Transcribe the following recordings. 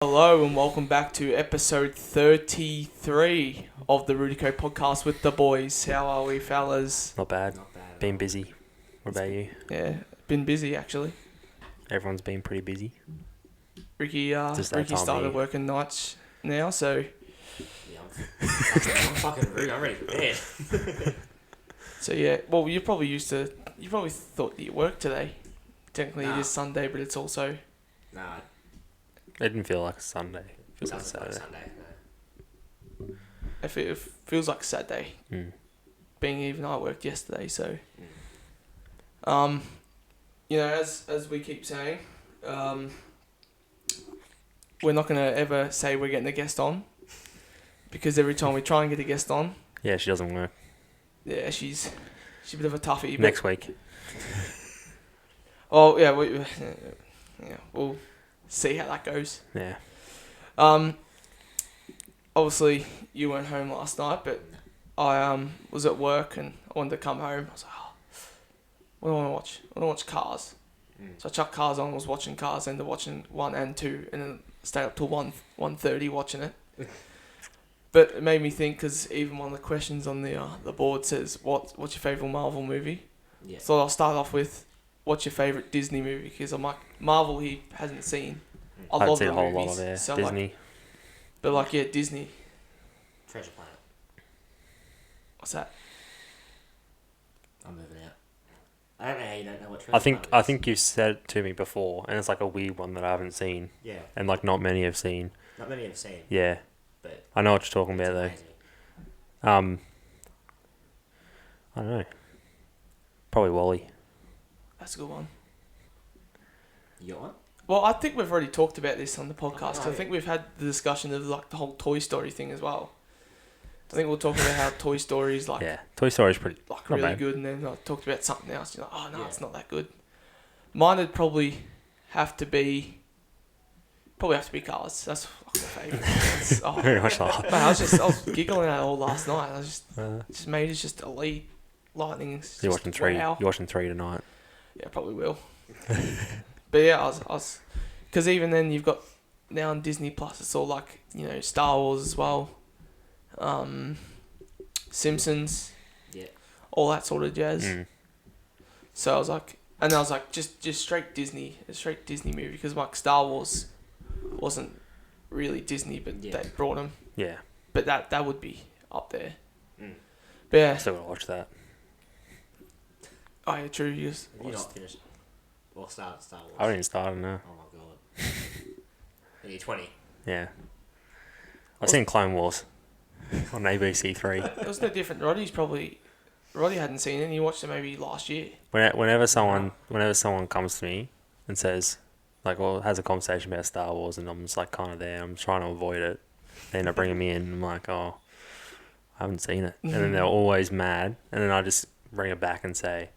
Hello and welcome back to episode 33 of the Rudico podcast with the boys. How are we, fellas? Not bad. Not bad. Been busy. What about you? Yeah, been busy actually. Everyone's been pretty busy. Ricky Just that time of started year. working nights now, so Yeah, I'm fucking rude. I'm ready for bed. yeah. Well, you probably thought that you worked today. Technically, Nah. it is Sunday, but it's also Nah, It didn't feel like a Sunday. It feels like doesn't like Saturday. Sunday. No. it feels like Saturday. Mm. Being even I worked yesterday, so Mm. as we keep saying, we're not gonna ever say we're getting a guest on, because every time we try and get a guest on, Yeah, she doesn't work. yeah, she's a bit of a toughie. But, Next week. oh yeah, we'll see how that goes. Yeah. Obviously you weren't home last night, but I was at work and I wanted to come home. I was like, what do I want to watch? I want to watch Cars. Mm. So I chucked Cars on, was watching Cars, ended up watching 1 and 2, and then stayed up till 1:30 watching it. But it made me think, because even one of the questions on the board says, what's your favourite Marvel movie? Yeah. So I'll start off with, what's your favourite Disney movie? Because I'm like, Marvel he hasn't seen a I haven't lot seen of a the whole movies. lot of it. So Disney. Disney. Treasure Planet. What's that? I'm moving out. I don't know how you don't know what Treasure I think Planet is. you said it to me before, and it's like a weird one that I haven't seen, Yeah. and like not many have seen. Not many have seen, Yeah, but I know what you're talking it's about amazing. though. I don't know. Probably Wally. That's a good one. You got one? Well, I think we've already talked about this on the podcast. 'Cause I yeah. think we've had the discussion of like the whole Toy Story thing as well. I think we're talking about how Toy Story is like Yeah, Toy Story's pretty. like not really bad. good, and then I talked about something else. You're like, oh no, Yeah. it's not that good. Mine would probably have to be Cars. That's like my favourite. That's- oh, Very much like. man, I was giggling at it all last night. I was Uh, just made it just elite lightning. It's you're just, watching 3. wow. You're watching 3 tonight. Yeah, probably will. But yeah, I was, because even then you've got now on Disney Plus, it's all like Star Wars as well, Simpsons, Yeah. all that sort of jazz. Mm. So I was like, just straight Disney, a straight Disney movie, because like Star Wars wasn't really Disney, but Yeah. they brought them. Yeah, But that would be up there. Mm. But yeah, still gotta watch that. oh yeah, true. You just Have you not finished? Well, Star Wars. I didn't start it now. Oh my god. Are you 20? Yeah. I've seen Clone Wars on ABC3. it was no different. Roddy hadn't seen it. He watched it maybe last year. Whenever someone comes to me and says, like, or has a conversation about Star Wars, and I'm just like kind of there, I'm trying to avoid it. They end up bringing me in, and I'm like, oh, I haven't seen it, and then they're always mad, and then I just bring it back and say,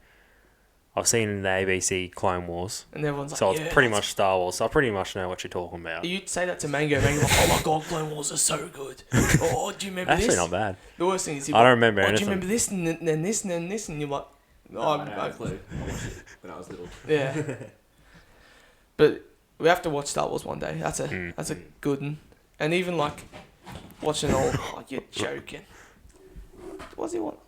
I've seen the ABC Clone Wars, And everyone's like, so yeah, it's pretty much Star Wars. So I pretty much know what you're talking about. You'd say that to Mango. Mango's like, oh my god, Clone Wars are so good. Oh, do you remember Actually, this? not bad. The worst thing is, I don't remember oh, do anything. you remember this and then this and then this? And you're like, No, oh, I don't have a clue. I watched it when I was little. yeah. But we have to watch Star Wars one day. That's a Mm. good one. And even like watching all. Oh, you're joking. What's he want?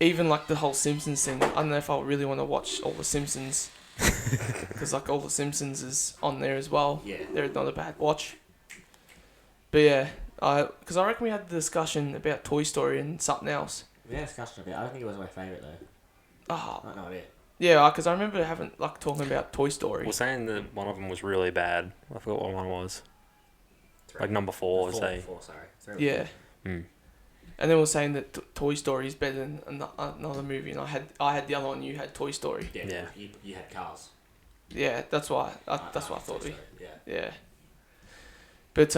Even like the whole Simpsons thing. I don't know if I really want to watch all the Simpsons, because like all the Simpsons is on there as well. Yeah. They're not a bad watch. But yeah, because I reckon we had the discussion about Toy Story and something else. We had a discussion about it. I don't think it was my favourite though. Oh, I don't know it. yeah, because I remember having like talking about Toy Story. We're saying that one of them was really bad. I forgot what one was. Three. Like number 4, say. Four, sorry. Three or Yeah, Mm. and then we're saying that Toy Story is better than another movie, and I had the other one. You had Toy Story. four. Yeah. You had Cars. Yeah, that's why. That's what I thought. Yeah. Yeah. But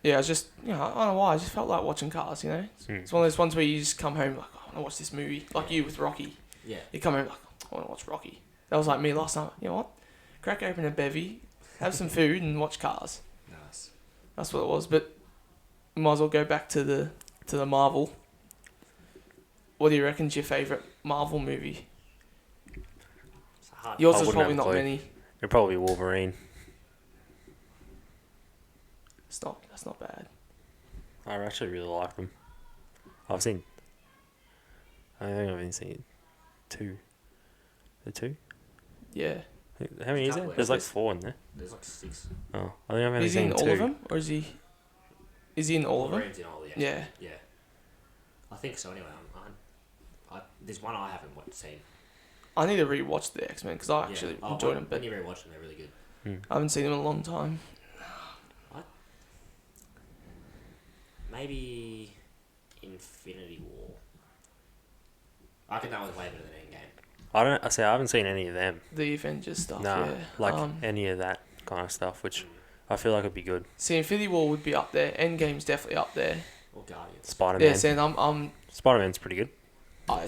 yeah, I was just I don't know why. I just felt like watching Cars. It's one of those ones where you just come home like, oh, I want to watch this movie. Like you with Rocky. Yeah. You come home like, I want to watch Rocky. That was like me last night. You know what? Crack open a bevy, have some food, and watch Cars. Nice. That's what it was. But we might as well go back to the Marvel. What do you reckon's your favourite Marvel movie? It's hard. Yours I is wouldn't probably have a not clue. many. It'd probably be Wolverine. That's not bad. I actually really like them. I think I've even seen 2. The 2? Yeah. How many is there? Couple There's like 4 in there. There's like 6. Oh, I think I've only Is he seen in 2. all of them, or is he? Is he in all of them? Wolverine's in all the X-Men. Yeah. Yeah. I think so. Anyway, there's one I haven't seen. I need to rewatch the X-Men because I actually enjoyed them, but when you rewatch them, they're really good. I haven't seen them in a long time. Maybe Infinity War. I reckon that was way better than Endgame. I haven't seen any of them. The Avengers stuff. Nah, Yeah. like any of that kind of stuff, which I feel like would be good. See, Infinity War would be up there. Endgame's definitely up there. Or Guardians. Spider-Man. Yeah, saying I'm Spider-Man's pretty good. I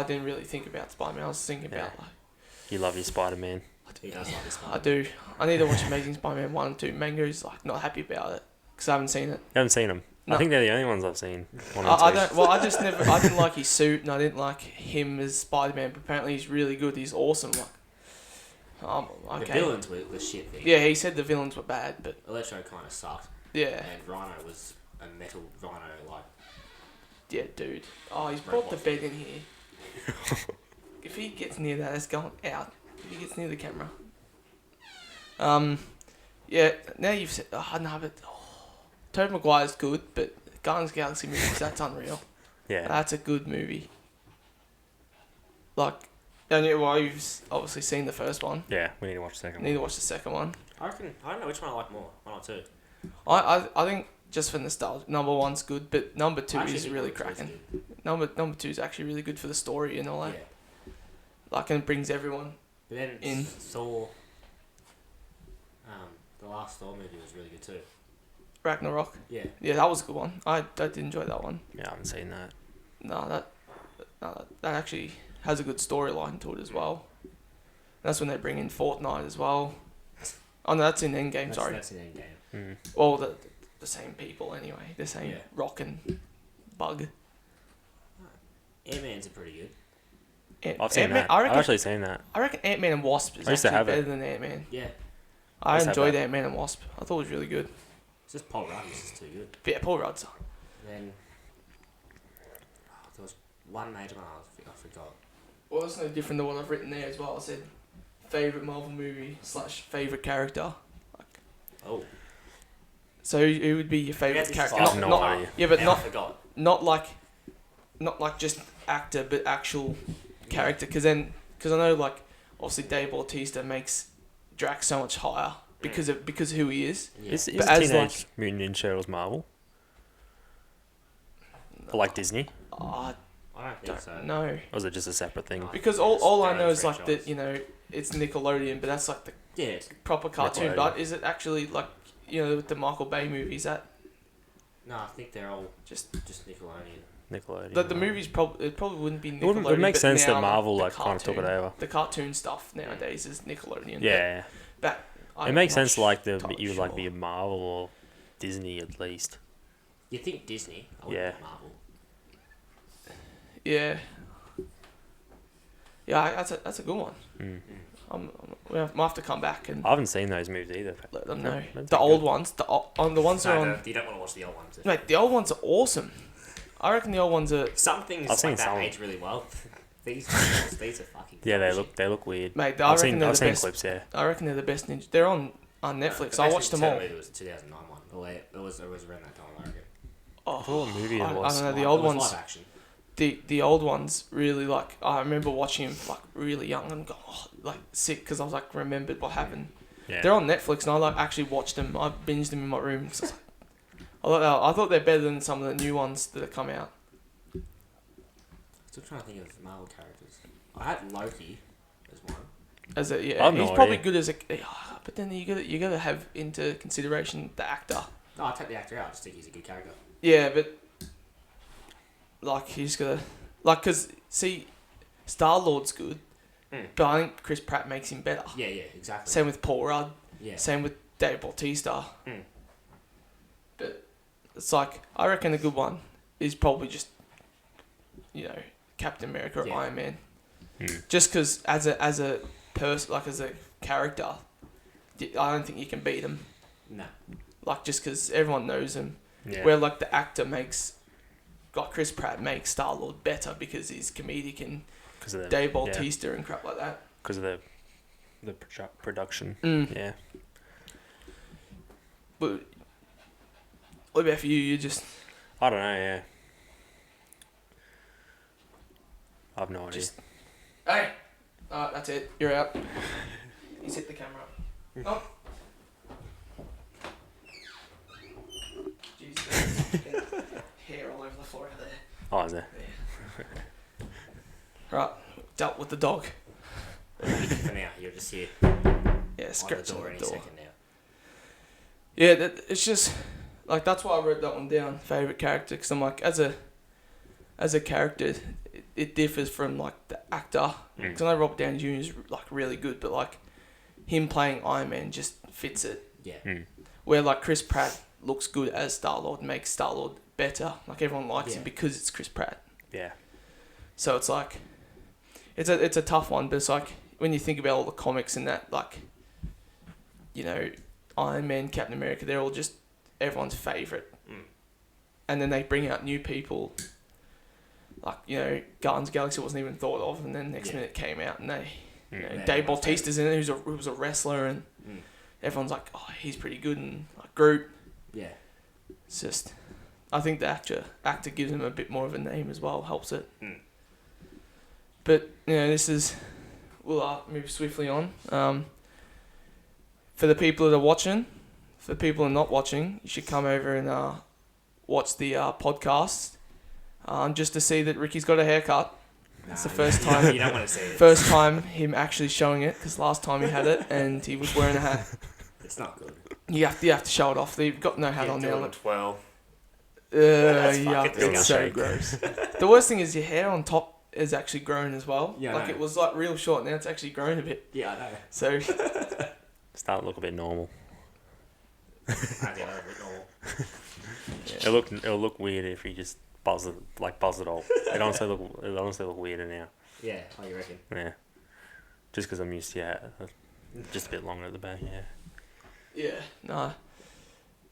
didn't really think about Spider-Man. I was thinking about like. You love your Spider-Man. He does like this one. I do. I need to watch Amazing Spider-Man 1 and 2. Mango's like not happy about it because I haven't seen it. You haven't seen them? No. I think they're the only ones I've seen. 1 and 2. I don't. Well, I just never. I didn't like his suit, and I didn't like him as Spider-Man. But apparently, he's really good. He's awesome. Like, okay. The villains were shit thing. Yeah, he said the villains were bad, but Electro kind of sucked. yeah, And Rhino was a metal Rhino, like. yeah, dude. Oh, he's brought the bed in here. If he gets near that, it's going out. If he gets near the camera. Yeah. Now you've said. Oh, no, but Tobey Maguire's good, but Guardians of the Galaxy movies, that's unreal. Yeah. That's a good movie. Like, and you've obviously seen the first one. Yeah, we need to watch the second Need one. to watch the second one. I don't know which one I like more. 1 or 2. I think just for nostalgia, number 1's good, but number 2 Actually, is really number 2 is cracking. good. Number 2 is actually really good for the story and all that. Yeah. Like, and it brings everyone. But then In. Thor. The last Thor movie was really good too. Ragnarok. Yeah. Yeah, that was a good one. I did enjoy that one. Yeah, I haven't seen that. No, that actually has a good storyline to it as well. That's when they bring in Fortnite as well. Oh no, that's in Endgame. Sorry. That's in Endgame. Well, the same people anyway. The same Yeah. Rock and Bug. Ant-Man's are pretty good. I've seen Ant-Man, that. I've actually seen that. I reckon Ant-Man and Wasp is I used to actually have it. better than Ant-Man. Yeah. I used to have enjoyed that. Ant-Man and Wasp. I thought it was really good. It's just Paul Rudd is just too good. But yeah, Paul Rudd's. Then there was one major one I forgot. Well, it's no different than what I've written there as well. I said favourite Marvel movie / favourite character. Oh. So who would be your favourite this character? is- I have no idea. Yeah, but I not forgot. not like just actor, but actual character. Because I know like obviously Dave Bautista makes Drax so much higher because of who he is. Yeah. Is But as Teenage Mutant Ninja Turtles Marvel? Or like Disney? I I don't think so. don't know. Or was it just a separate thing? No. Because all I Their know own is like franchise. that it's Nickelodeon, but that's like the Yeah. It's, proper cartoon. Nickelodeon. But is it actually like with the Michael Bay movies that no, I think they're all just Nickelodeon. Nickelodeon. the movies probably wouldn't be Nickelodeon. It would make but sense now that Marvel the like kind of took it cartoon- over. The cartoon stuff nowadays is Nickelodeon. Yeah. but It makes I'm not sense like entirely you would like sure. be a Marvel or Disney at least. You think Disney? I wouldn't Yeah. think Marvel. Yeah. Yeah, that's a good one. We might have to come back and I haven't seen those movies either. let them know. That's The good. old ones, the ones that are on. You don't want to watch the old ones. Mate, the old ones are awesome. I reckon the old ones are. Some things I've seen like that some. age really well. these are fucking. Yeah, bullshit. they look weird. Mate, I've seen they're the seen best. clips. Yeah. I reckon they're the best ninja. They're on Netflix. I watched them all. It was 2009 one. It was around that time, I reckon. Oh, I forgot what movie it I was. don't know. The It old was ones. live action. The old ones really like. I remember watching them like really young and go like sick because I was like remembered what happened. Yeah. They're on Netflix and I like actually watched them. I binged them in my room. 'Cause I thought they're better than some of the new ones that have come out. Still trying to think of Marvel characters. I had Loki as one. As a I yeah, have he's no probably idea. good as a. But then you gotta have into consideration the actor. No, I take the actor out. I just think he's a good character. Yeah, but like he's gotta cause see, Star Lord's good, but I think Chris Pratt makes him better. Yeah, exactly. Same with Paul Rudd. Yeah. Same with Dave Bautista. Mm. But it's like I reckon a good one is probably just Captain America or Yeah. Iron Man. Mm. Just because as a person, like as a character, I don't think you can beat him. No. like just because everyone knows him. Yeah. Where like the actor like Chris Pratt makes Star-Lord better because he's comedic and Dave Bautista and crap like that. Because of the production. Yeah. But what about for you? You just... I don't know, yeah. I have no idea. Hey! That's it. You're out. He's hit the camera up. Oh! Jeez, hair all over the floor out there. Oh, is there? Yeah. Right, dealt with the dog. For now, you're just here. Yeah, scratching the door. Second now. Yeah, it's just like that's why I wrote that one down. Favorite character, because I'm like, as a character, it differs from like the actor. Because I know Robert Downey Jr. is like really good, but like him playing Iron Man just fits it. Yeah. Where like Chris Pratt looks good as Star-Lord, makes Star-Lord better. Like everyone likes him because it's Chris Pratt. Yeah. So it's like, it's a tough one, but it's like when you think about all the comics and that, like, you know, Iron Man, Captain America, they're all just everyone's favourite. And then they bring out new people, like, you know, Guardians of the Galaxy wasn't even thought of, and then next minute it came out, and they, you know, Dave Bautista's in it, who was a wrestler, and everyone's like, oh, he's pretty good, and like Groot. Yeah. It's just, I think the actor gives him a bit more of a name as well, helps it. But, you know, we'll move swiftly on. For the people that are watching, for the people that are not watching, you should come over and watch the podcast just to see that Ricky's got a haircut. It's the first time. You don't want to see it. First time him actually showing it, because last time he had it and he was wearing a hat. It's not good. You have to show it off. You've got no hat on now. Like, well. It's so gross. The worst thing is your hair on top is actually grown as well. Yeah, like it was like real short, now it's actually grown a bit. Yeah, I know. So start to look a bit normal. I think a bit normal. Yeah. It'll look weird if you just buzz it all. It honestly look weirder now. Yeah, oh, you reckon? Yeah. Just because I'm used to just a bit longer at the back. Yeah. Yeah, no.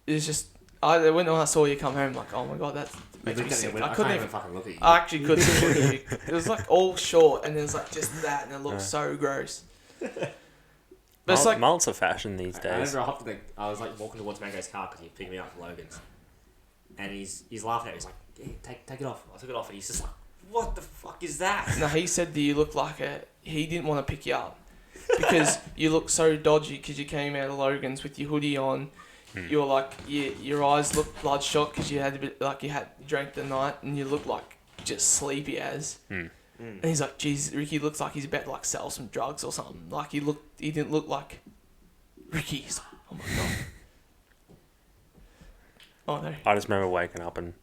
It's just when I saw you come home, like, oh my god, that makes me sick. I couldn't even fucking look at you. I actually couldn't look at you. It was like all short, and it was like just that, and it looked so gross. But it's like mults are fashion these days. I remember I was like walking towards Mango's car because he picked me up from Logan's, and he's laughing at me. He's like, yeah, take it off. I took it off, and he's just like, what the fuck is that? No, he said that you look like he didn't want to pick you up because you look so dodgy because you came out of Logan's with your hoodie on. You were like, your eyes looked bloodshot because you had a bit like you drank the night, and you look like just sleepy as. And he's like, geez, Ricky looks like he's about to like sell some drugs or something. Like he didn't look like Ricky. He's like, oh my god. Oh no. I just remember waking up and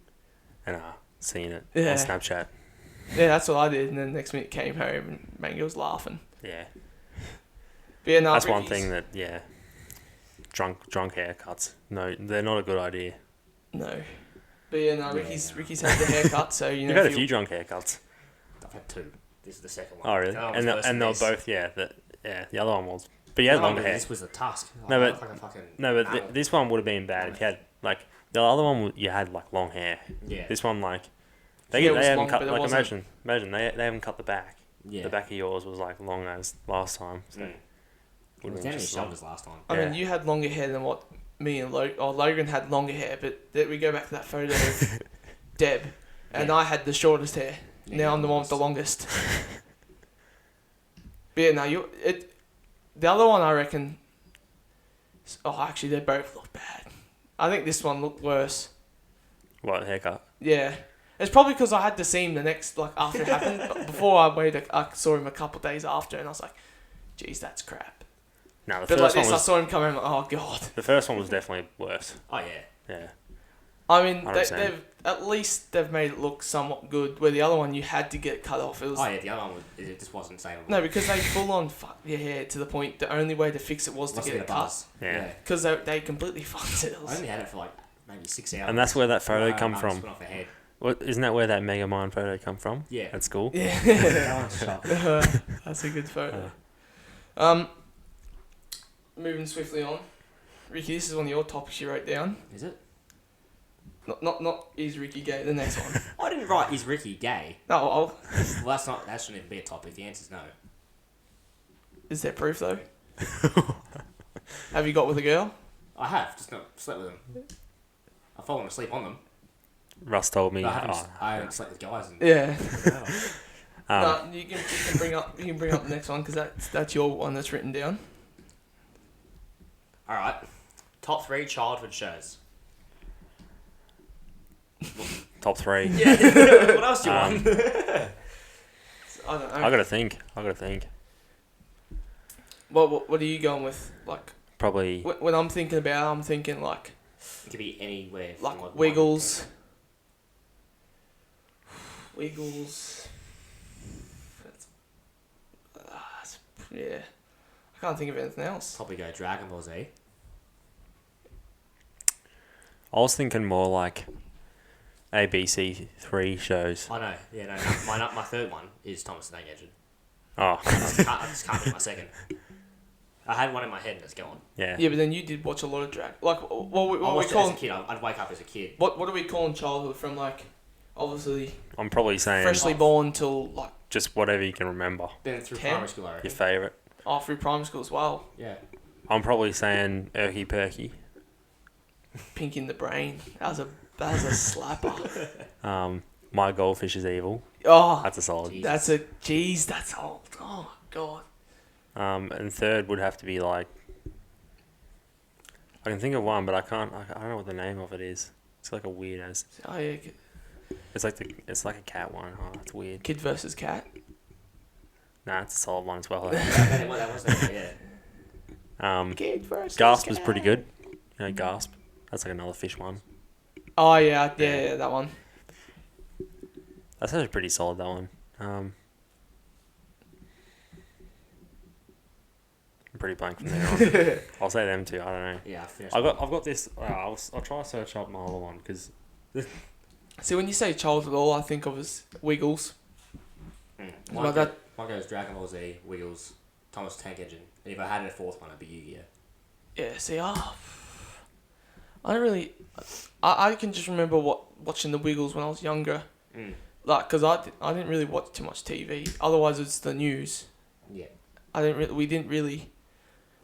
seeing it on Snapchat. Yeah, that's what I did. And then the next minute came home and Mango was laughing. Yeah. But yeah, no, that's one thing that drunk haircuts. No, they're not a good idea. No. But yeah, no, Ricky's had the haircut, so you know. You've had a few drunk haircuts. I've had two. This is the second one. Oh really? And they were both the other one was. But you had longer hair. This was a tusk. This one would have been bad if you had like the other one. You had like long hair. Yeah. This one like they haven't cut like imagine they haven't cut the back. Yeah. The back of yours was like long as last time. So it was down his shoulders last time. I mean, you had longer hair than what me and Logan had longer hair, but we go back to that photo of Deb, and I had the shortest hair. Yeah, now I'm the one with the longest. But yeah, no, the other one I reckon. Oh, actually, they both look bad. I think this one looked worse. What, haircut? Yeah. It's probably because I had to see him after it happened. But before I saw him a couple of days after, and I was like, geez, that's crap. No, I saw him come in, like, oh god. The first one was definitely worse. Oh yeah. Yeah. I mean, they've made it look somewhat good. Where the other one, you had to get it cut off. It was. Oh yeah, the other one it just wasn't savable. No, because they full on fucked your hair to the point. The only way to fix it was to get it cut. Yeah. Because they completely fucked it. I only had it for like maybe 6 hours. And that's where that photo come from. Went off the head. What, isn't that where that Megamind photo come from? Yeah. At school? Yeah. That's a good photo. Moving swiftly on. Ricky, this is one of your topics you wrote down. Is it? Not is Ricky gay? The next one. I didn't write, is Ricky gay? No, Well, that shouldn't even be a topic. The answer's no. is there proof though? Have you got with a girl? I have, just not slept with them. I've fallen asleep on them. Russ told me. But I haven't slept with guys. Yeah. um, No, you can bring up the next one because that's your one that's written down. Alright. Top 3 childhood shows. top 3. Yeah. What else do you want? I don't know. I gotta think. What are you going with? Like Probably. when I'm thinking like It could be anywhere. From like Wiggles. Wiggles. Yeah. I can't think of anything else. Probably go Dragon Ball Z. I was thinking more like ABC3 shows. I know. Yeah, no. My third one is Thomas the Tank Engine. Oh, I just can't think my second. I had one in my head and it's gone. yeah. Yeah, but then you did watch a lot of drag. Like, what I we watched it as a calling kid. I'd wake up as a kid. what are we calling childhood from? Like, obviously I'm probably saying freshly born till like just whatever you can remember. Then through 10? primary school, I reckon. Your favourite. through primary school as well. Yeah. I'm probably saying Erky Perky. Pink in the Brain. That was a slapper. My Goldfish is Evil. Oh, That's a solid. Jesus. that's old. Oh my god. And third would have to be like. I can think of one, but I can't. I don't know what the name of it is. It's like a weird as. Oh yeah, It's like a cat one. Oh, that's weird. Kid versus Cat. Nah, it's a solid one as well. that was that, yeah. Kid versus Gasp Cat. was pretty good. You know, Gasp. That's like another fish one. Oh yeah, that one. That's actually pretty solid, that one. I'm pretty blank from there on. I'll say them two. I don't know. Yeah, I finished. I've got this. I'll try to search up my other one because See, when you say childhood, all I think of is Wiggles. Like that. Mine goes Dragon Ball Z, Wiggles, Thomas the Tank Engine. And if I had a fourth one, it'd be Yu-Gi-Oh. Yeah. See, I don't really. I can just remember watching the Wiggles when I was younger. Mm. Like, cause I didn't really watch too much TV. Otherwise, it's the news. Yeah. We didn't really.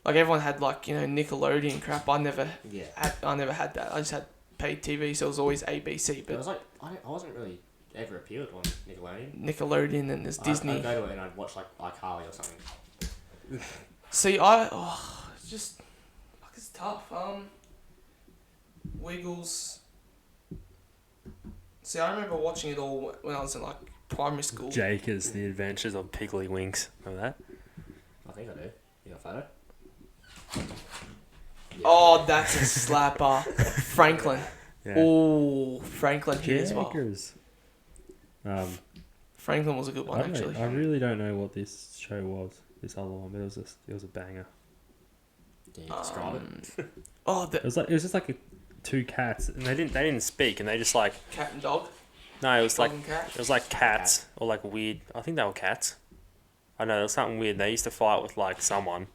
Like, everyone had, like, Nickelodeon crap. I never had that. I just had paid TV, so it was always ABC. But I But was like, I wasn't really ever appealed on Nickelodeon. Nickelodeon and there's Disney. I'd go to it and I'd watch like iCarly or something. See, it's just, it's tough. Wiggles. See, I remember watching it all when I was in, like, primary school. Jake is The Adventures of Piggly Winks. Remember that? I think I do. You got a photo? Yeah. Oh, that's a slapper. Franklin. Yeah. Oh, Franklin here as well. Jakers. Franklin was a good one, actually. I really don't know what this show was. This other one, but it was a banger. Can you describe it? Oh, It was just like two cats. And they didn't speak, and they just like cat and dog. no, it was Dog like and cat. it was like cats or like weird. I think they were cats. I know there was something weird. They used to fight with like someone,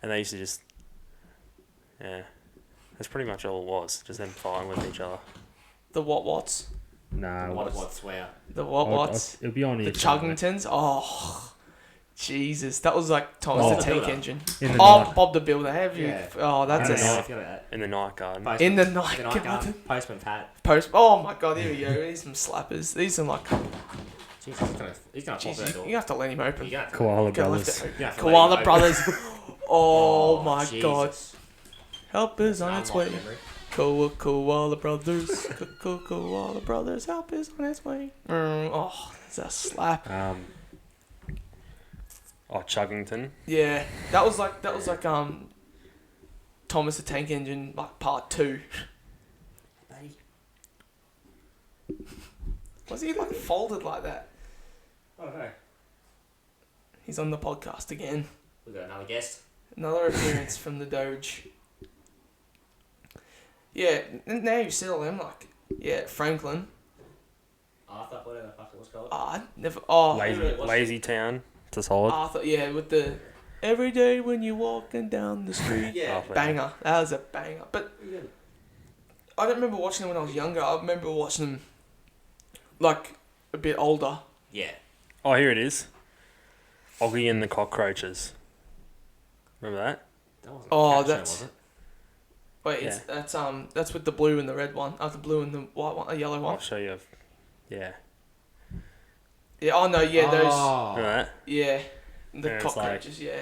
and they used to just yeah. That's pretty much all it was. Just them fighting with each other. The Wats. Nah. What swear? The Wats. It'll be on The here. Chuggingtons. Oh, Jesus. That was like Thomas Oh. the Tank Builder. Engine. In the Oh, night. Bob the Builder. Have you? Yeah. Oh, that's I a don't know if you know that. In the night garden. In the night The night garden. garden. Postman Pat. Post. Oh my God, here we go. These some slappers. These some like. Jeez, he's gonna pop Jeez, that door. you have to let him open. You're gonna have to- Koala Gotta lift Brothers. it open. you have to let him Koala open. Brothers. Oh my Jesus. God. Help is on its Unlock way. memory. Koala Brothers. Koala Brothers. Help is on its way. Oh, that's a slap. Chuggington. Yeah, that was like Thomas the Tank Engine like part 2. Buddy. Was he like folded like that? Oh no. He's on the podcast again. We got another guest. Another appearance from the Doge. Yeah, now you see all them like Franklin. Arthur, whatever the fuck it was called. I never. Oh, Lazy Town. It's a solid. Arthur. Yeah, with the Every day when you're walking down the street. Yeah. Oh, Banger. That was a banger. But I don't remember watching them when I was younger. I remember watching them like a bit older. Yeah. Oh, here it is. Oggy and the Cockroaches. Remember that? That wasn't Oh, a cat show, that's- was it? Wait, that's with the blue and the red one. The blue and the white one, a yellow one. I'll show you. Yeah. Yeah. Oh no. Yeah. Those. Oh. Remember that? Yeah. The Yeah, it's cockroaches. Yeah.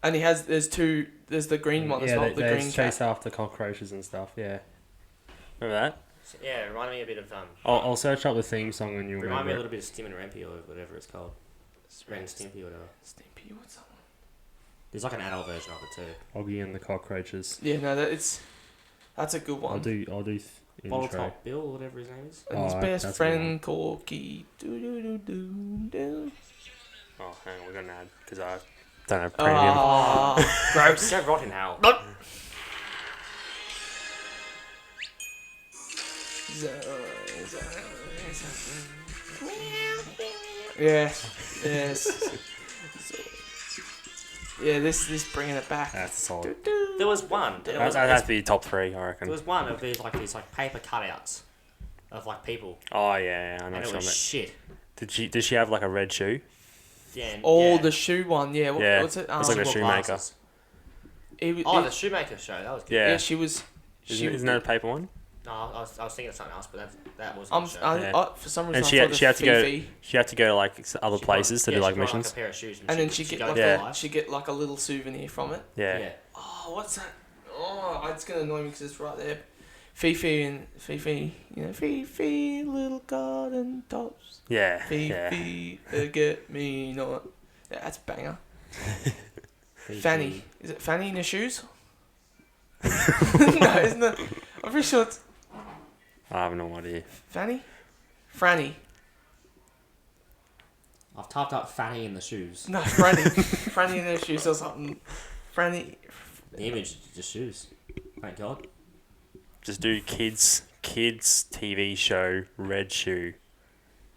And there's two. There's the green one as yeah, well. The they green chase cat. after cockroaches and stuff. Yeah. Remember that? Yeah, it reminded me a bit of I'll search up the theme song and you'll remind me a remember little bit of Stim and Rampy or whatever it's called. Ren and Stimpy or whatever. Stimpy. What's that one? There's like an adult version of it too. it. Oggy and the Cockroaches. Yeah. No. That's a good one. I'll do Bottle intro. Top Bill or whatever his name is. And his Oh, best that's a good friend Corky. Do do do do do. Oh, hang on, we're gonna add because I don't have premium. Ah. Gross. Go rot in hell. Yes. Yes. Yeah. This bringing it back. That's solid. There was one. There was, That has to be top 3, I reckon. there was one of these like paper cutouts of like people, Oh yeah, I know. and it Some was of it. shit. Did she have like a red shoe? Yeah. and- Oh, yeah. the shoe one. Yeah. Yeah. What's it? It's like a Wore shoemaker. glasses. It- Oh, it- the Shoemaker show. That was good. Yeah. yeah. She was. Isn't that a paper one? No, I was thinking of something else, but that wasn't the show. Yeah. For some reason, And I she thought had to go. Fifi. She had to go to like other She places to got- do yeah, like she got, missions. Like a pair of shoes, And then she she'd get go like for Yeah. life. she get like a little souvenir from it. Yeah. Yeah. Oh, what's that? Oh, it's gonna annoy me because it's right there. Fifi, you know, Fifi, little garden tops. Yeah. Fifi, forget me not. Yeah, that's a banger. Fanny, is it Fanny in her shoes? No, isn't it? I'm pretty sure it's I have no idea. Fanny, Franny. I've typed up Fanny in the shoes. No, Franny, Franny in her shoes or something. Franny. The image, just shoes. Thank God. Just do kids TV show red shoe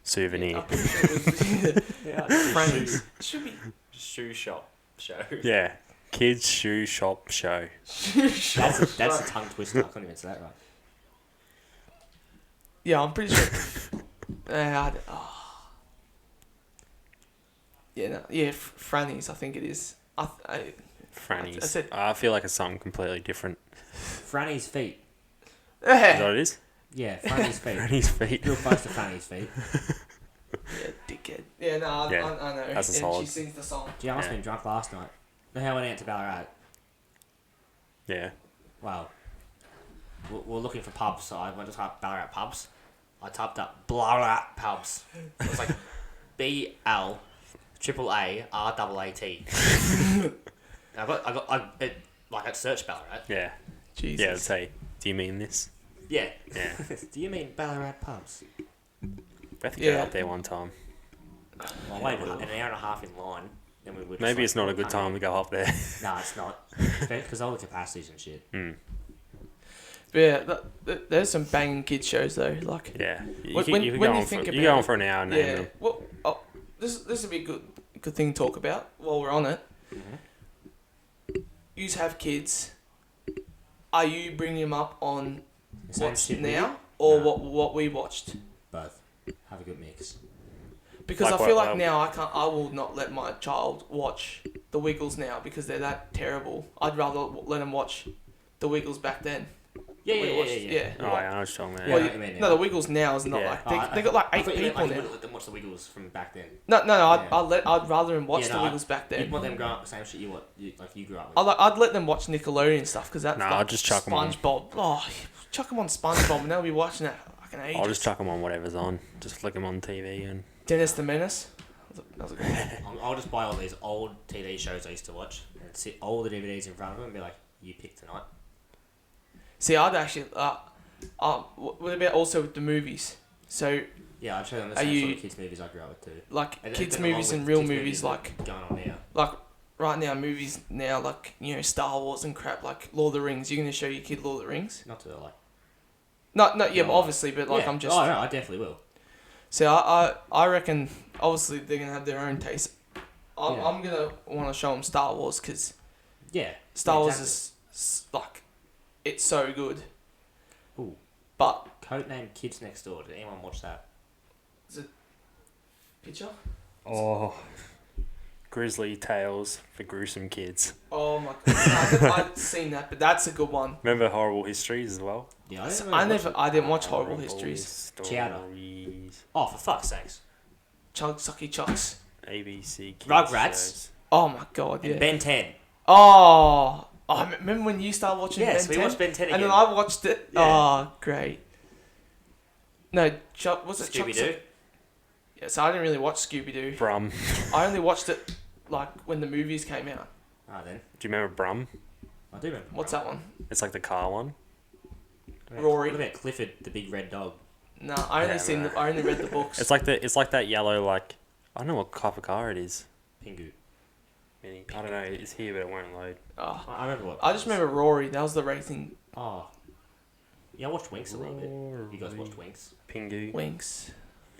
souvenir. I'm pretty sure it was Yeah. Franny's. Should be. Shoe shop show. Yeah. Kids shoe shop show. That's a tongue twister. I couldn't even say that right. Yeah, I'm pretty sure. Yeah, no, yeah, Franny's. I think it is. Franny's. I said- I feel like it's something completely different. Franny's feet. Is that what it is? Yeah, Franny's feet. Franny's feet. Real close to Fanny's feet. Yeah, dickhead. Yeah, no, Yeah, I know. that's a and solid. she sings the song. Gee, I must have Yeah. been drunk last night. You know how I went out to Ballarat? Yeah. Well, we're looking for pubs, so I went to type Ballarat pubs. I typed up Ballarat pubs. It was like BLAAAT. I searched Ballarat. Yeah. Jesus. Yeah, I'd say, do you mean this? Yeah. Yeah. Do you mean Ballarat pubs? We have to go Yeah. up there one time. Well, I waited an hour and a half in line. Then we were just Maybe like, it's not a good time to go up there. No, it's not. Because all the capacities and shit. Mm. But yeah, there's some banging kids shows though. Like, Yeah. You When- can, when you can you go on think for, about you go on it- for an hour and yeah. them. Well, this would be a good thing to talk about while we're on it. You have kids. Are you bringing them up on The same what's shit we now did? or No. what we watched? Both. Have a good mix. Because Like I feel what- like now I will not let my child watch the Wiggles now because they're that terrible. I'd rather let them watch the Wiggles back then. Yeah, We yeah, watched- yeah, yeah. Oh, yeah, I was talking about Yeah, Well, I know what you mean, no, yeah. the Wiggles now is not Yeah. like they got like I 8 thought you meant, people like, you now. wouldn't let them watch the Wiggles from back then. No, Yeah. I'd rather them watch Yeah, the no, Wiggles back You then. want them growing up the same shit you grew up with. I'd let them watch Nickelodeon stuff because that's Nah, like I'll just chuck 'em on. SpongeBob. Oh, chuck them on SpongeBob and they'll be watching that for fucking ages. I'll just chuck them on whatever's on. Just flick them on TV and... Dennis the Menace. That was a good one. I'll just buy all these old TV shows I used to watch and sit all the DVDs in front of them and be like, you pick tonight. See, I'd actually. What about also with the movies? So, Yeah, I'd show them the Are same sort you- of kids' movies I grew up with too. like And kids' then along movies with and real kids' movies, that like are going on now. right now, movies now, like, you know, Star Wars and crap, like Lord of the Rings. You're gonna show your kid Lord of the Rings? Not to like. No, yeah, but No. obviously, but like Yeah. I'm just. Oh no, I definitely will. So I reckon obviously they're gonna have their own taste. I'm gonna want to show him Star Wars because Yeah. Star Wars exactly. is like, it's so good. Ooh. But Codename Kids Next Door. Did anyone watch that? picture. Oh, Grizzly Tales for Gruesome Kids. Oh my god, I've seen that, but that's a good one. Remember Horrible Histories as well? Yeah, I didn't watch Horrible Histories. Chowder. Stories. Oh, for fuck's sakes. Chug Sucky Chucks. ABC Kids Rugrats. shows. Oh my god, And yeah. Ben 10. Oh, remember when you started watching Yes, Ben we 10? watched Ben 10 again. And then I watched it. Yeah. Oh, great. No, was it Scooby-Doo. Yeah, so I didn't really watch Scooby-Doo. Brum. I only watched it like when the movies came out. Ah, then. Do you remember Brum? I do remember. What's that one? It's like the car one. Rory. What about Clifford, the big red dog? No, I only Yeah, no. I only read the books. It's like that yellow, like, I don't know what type of car it is. Pingu. Mini. I don't know. It's here, but it won't load. Oh, I remember what. I just remember Rory. That was the racing Oh. Yeah, I watched Winx a little bit. You guys watched Winx? Pingu. Winx.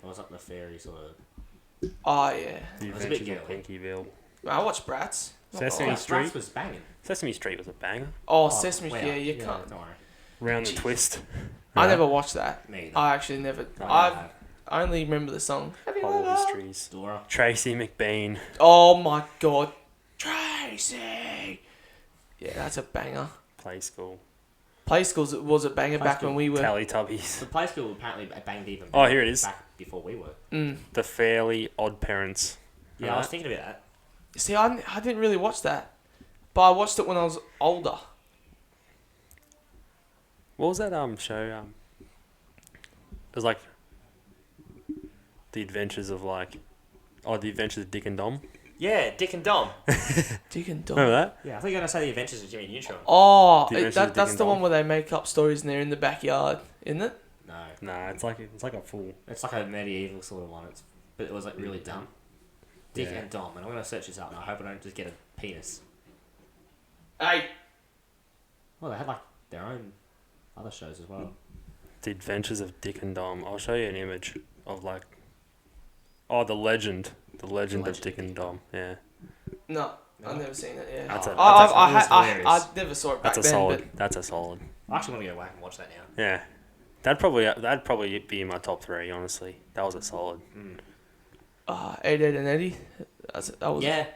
I was up in the fairy sort of. Oh yeah. The I was a bit Adventures of girly. Pinkyville. I watched Bratz. Not gonna Sesame lie. Street. Bratz was banging. Sesame Street was a banger. Oh, Sesame. wow. Yeah, you can't. Don't worry. Round the Jeez. Twist. I never watched that. Me either. I actually never. No, I only remember the song. Horrible Histories. Dora. Tracy McBean. Oh my god, Tracy. Yeah, that's a banger. Play School. Play Schools was a banger Play back School. when we were. Teletubbies. The play school apparently banged even. Oh, here it is. Back before we were. Mm. The Fairly Odd Parents. Yeah, I was thinking about that. See, I didn't really watch that, but I watched it when I was older. What was that show? It was like The Adventures of The Adventures of Dick and Dom. Yeah, Dick and Dom. Dick and Dom. Remember that? Yeah, I think you're gonna say the Adventures of Jimmy Neutron. Oh, The Adventures of Dick that's and the Dom. one where they make up stories and they're in the backyard, isn't it? No, Nah, it's like a full. it's like a medieval sort of one. But it was like really dumb. Dick Yeah. and Dom, and I'm gonna search this up, and I hope I don't just get a penis. Hey. Well, they had like their own other shows as well. The Adventures of Dick and Dom. I'll show you an image of the legend. The legend of Dick and Dom. Yeah. No, No. I've never seen it. Yeah. That's a- I never saw it back That's a then. solid. That's a solid. I actually want to go back and watch that now. Yeah. That'd probably be in my top 3, honestly. That was a solid. But 88 and Eddie. That was. Yeah.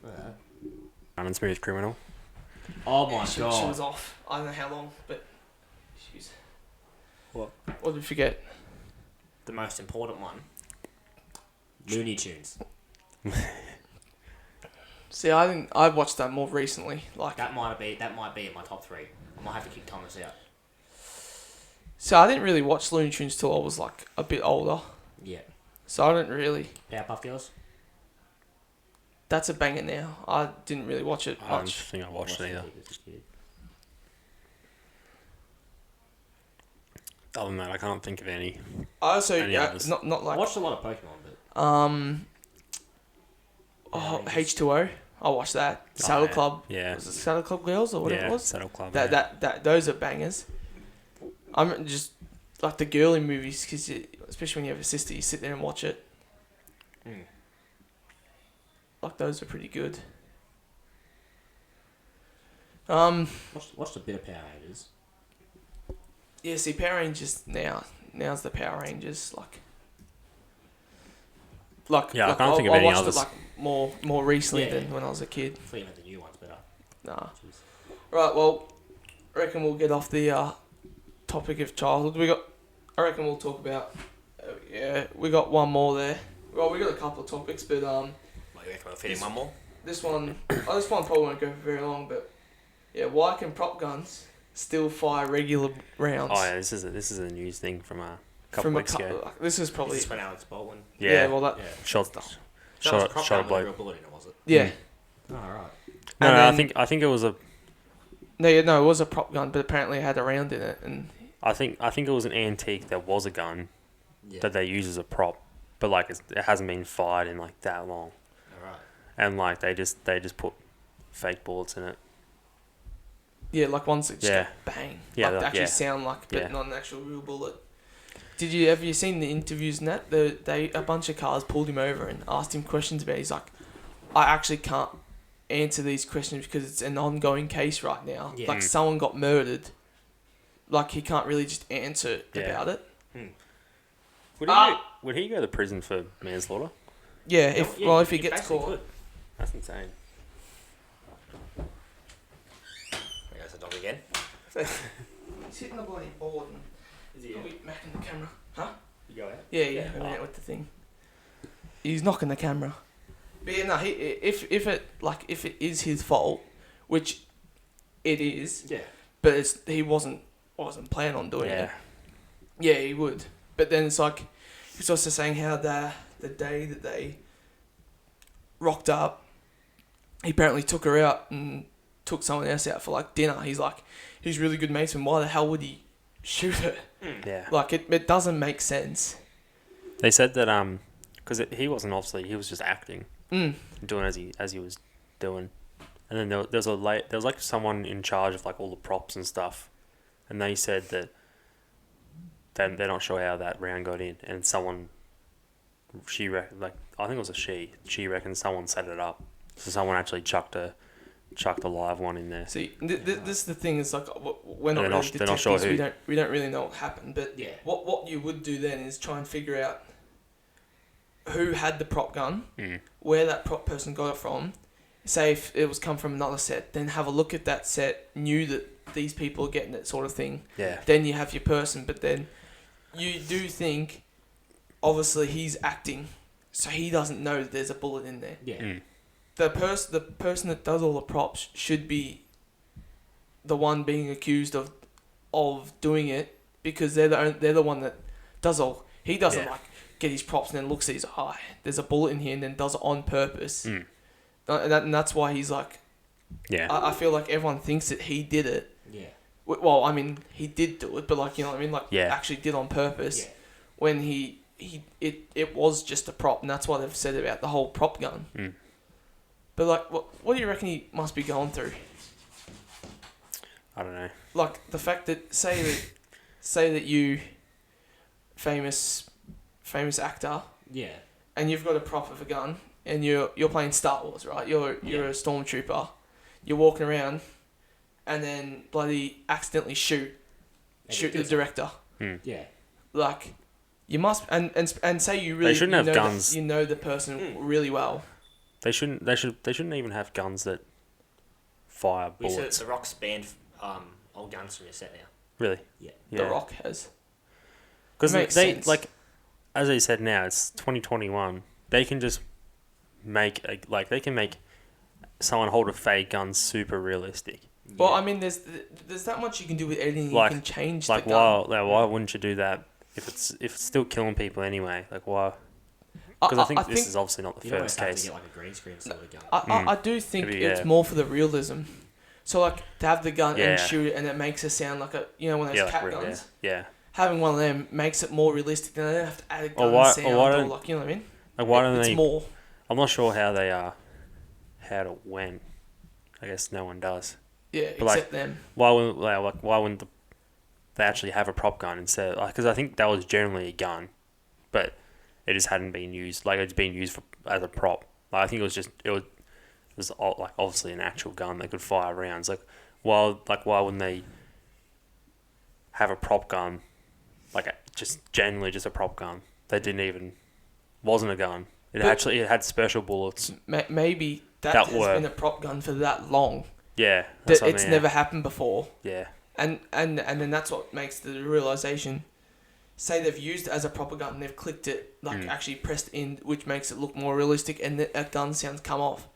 Run and Smooth Criminal. Oh my She god. was off. I don't know how long, but she's. What? What did we forget? The most important one. Looney Tunes. See, I watched that more recently. Like, That might be in my top 3. I might have to kick Thomas out. so I didn't really watch Looney Tunes till I was like a bit older. Yeah. So I didn't really. Powerpuff Girls. That's a banger now. I didn't really watch it I don't much. think I watched it either. as a kid. Other than that, I can't think of any. I also Any others? not I like watched a lot of Pokemon, but H2O. I watched that. Saddle yeah. Club. Yeah. Was it Saddle Club Girls or whatever Yeah, it was? Saddle Club. That those are bangers. I'm just like the girly movies because especially when you have a sister, you sit there and watch it. Mm. Like those are pretty good. watched a bit of Power Rangers. Yeah, see, Power Rangers now's the Power Rangers Yeah, I can't think of any watched others. it like more recently Yeah. than when I was a kid. I thought you meant the new ones better. Nah. Jeez. Right, well, I reckon we'll get off the topic of childhood. I reckon we'll talk about. We got one more there. Well, we got a couple of topics, but What, you reckon we'll fit in one more? this one probably won't go for very long. But yeah, why can prop guns still fire regular rounds? Oh yeah, this is a news thing from a couple weeks ago. This is probably This is when Alex Baldwin. Yeah. well that Yeah. Shot That was a prop gun with a bloke. real bullet in it, was it? yeah. Oh, right. No, And no, then- I think it was a. No, it was a prop gun, but apparently it had a round in it, and I think it was an antique that was a gun Yeah. that they use as a prop, but it hasn't been fired in that long, All right. and they just put fake bullets in it. yeah, like ones that just Yeah. go bang, Yeah, like they actually yeah. sound like, but Yeah. not an actual real bullet. Have you seen the interviews and that? A bunch of cars pulled him over and asked him questions about it. He's like, I actually can't answer these questions because it's an ongoing case right now. Yeah. Like someone got murdered. Like he can't really just answer Yeah. about it. Would he go to prison for manslaughter? Yeah, if he gets basically caught. could. That's insane. There goes the dog again. He's hitting the bloody board and Is he? probably macking the camera. Huh? You go out. Yeah, Yeah. I went out with the thing. He's knocking the camera. But yeah, no, if it is his fault, which it is, Yeah. but he wasn't planning on doing it. Yeah, he would. But then it's like he's also saying how the day that they rocked up, he apparently took her out and took someone else out for like dinner. He's like, he's really good mates with him. Why the hell would he shoot her? Yeah. Like it doesn't make sense. They said that because he wasn't obviously, he was just acting, Mm. doing as he was doing, and then there was like someone in charge of like all the props and stuff, and they said that they're not sure how that round got in, and someone I think it was a she reckons someone set it up, so someone actually chucked a live one in there. See, this is the thing. Is like we're not They're really not detectives. sure who. We don't really know what happened. But Yeah. what you would do then is try and figure out who had the prop gun, where that prop person got it from. Say if it was come from another set, then have a look at that set. Knew that these people are getting it, sort of thing. Yeah. Then you have your person, but then you do think, obviously he's acting, so he doesn't know that there's a bullet in there. Yeah. The person that does all the props should be the one being accused of doing it, because they're the one that does all. He doesn't like get his props and then looks at his eye. There's a bullet in here and then does it on purpose. And that's why he's like. Yeah. I feel like everyone thinks that he did it. Yeah. Well, I mean, he did do it, but like, you know what I mean, like Yeah. actually did on purpose. Yeah. When it was just a prop, and that's why they've said about the whole prop gun. But like, what do you reckon he must be going through? I don't know. Like the fact that say that you famous actor, Yeah. and you've got a prop of a gun, and you're playing Star Wars, right? You're a stormtrooper. You're walking around, and then bloody accidentally shoot the director. Yeah. Like, you must and say you really They shouldn't have know guns. You know the person really well. They shouldn't even have guns that fire We said bullets. The Rock's banned old guns from your set now. Really? Yeah. The Rock has. Because Makes they sense. like, as I said, now it's 2021. They can just make they can make someone hold a fake gun super realistic. Well, I mean, there's that much you can do with editing. Like- You can change Like the gun. why wouldn't you do that if it's still killing people anyway? Like why? Because I think this is obviously not the You almost first have to case. get like a green screen sort of gun. I do think Maybe, it's yeah. more for the realism. So like to have the gun Yeah. and shoot it, and it makes it sound like one of those Yeah, cap like, guns. yeah. Having one of them makes it more realistic. Then they don't have to add a gun why- or sound why or don't- like, you know what I mean. Like why don't It's they? more. I'm not sure how they how to when. I guess no one does. Yeah, But, like, except them. Why wouldn't they actually have a prop gun instead? Because I think that was generally a gun, but it just hadn't been used. Like it's been used as a prop. Like, I think it was like obviously an actual gun that could fire rounds. Like why wouldn't they have a prop gun? Like just generally just a prop gun. They wasn't a gun. It had special bullets. Maybe that That has were- been a prop gun for that long. Yeah, That what I it's mean, never happened before. Yeah. And then that's what makes the realization. Say they've used it as a proper gun, and they've clicked it, actually pressed in, which makes it look more realistic, and a gun sounds come off.